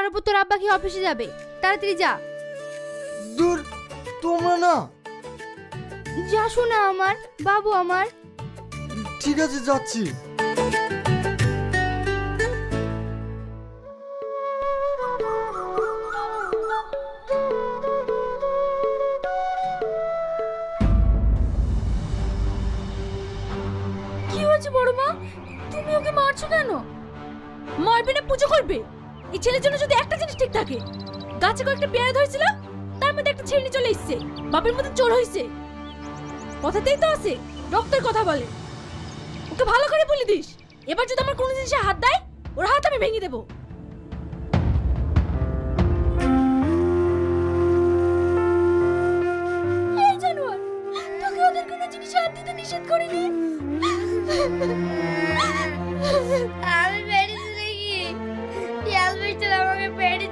তার উপর তোর আব্বা কি অফিসে যাবে, তাড়াতাড়ি যা। দূর, তোমরা না। যা শোনা আমার বাবু আমার। ঠিক আছে, যাচ্ছি। কি হয়েছে বড় মা? তুমি ওকে মারছো কেন? মারবে না পুজো করবে? এই ছেলের জন্য যদি একটা জিনিস ঠিক থাকে, গাছে কয়েকটা পেয়ারা ধরেছিল, তার মধ্যে একটা ছেড়ে চলে এসেছে, বাপের মতো চোর হয়েছে। কথাতেই তো আছে, রক্তের কথা বলে। ওকে ভালো করে বলে দিস, এবার যদি আমার কোনো জিনিসে হাত দেয়, ওর হাত আমি ভেঙে দেবো। এই জানোয়ার, তোকে ওদের কোনো জিনিসে হাত দিতে নিষেধ করিনি। আমি পেরেছি নাকি? শিয়াল মিস্টার আমাকে পেরে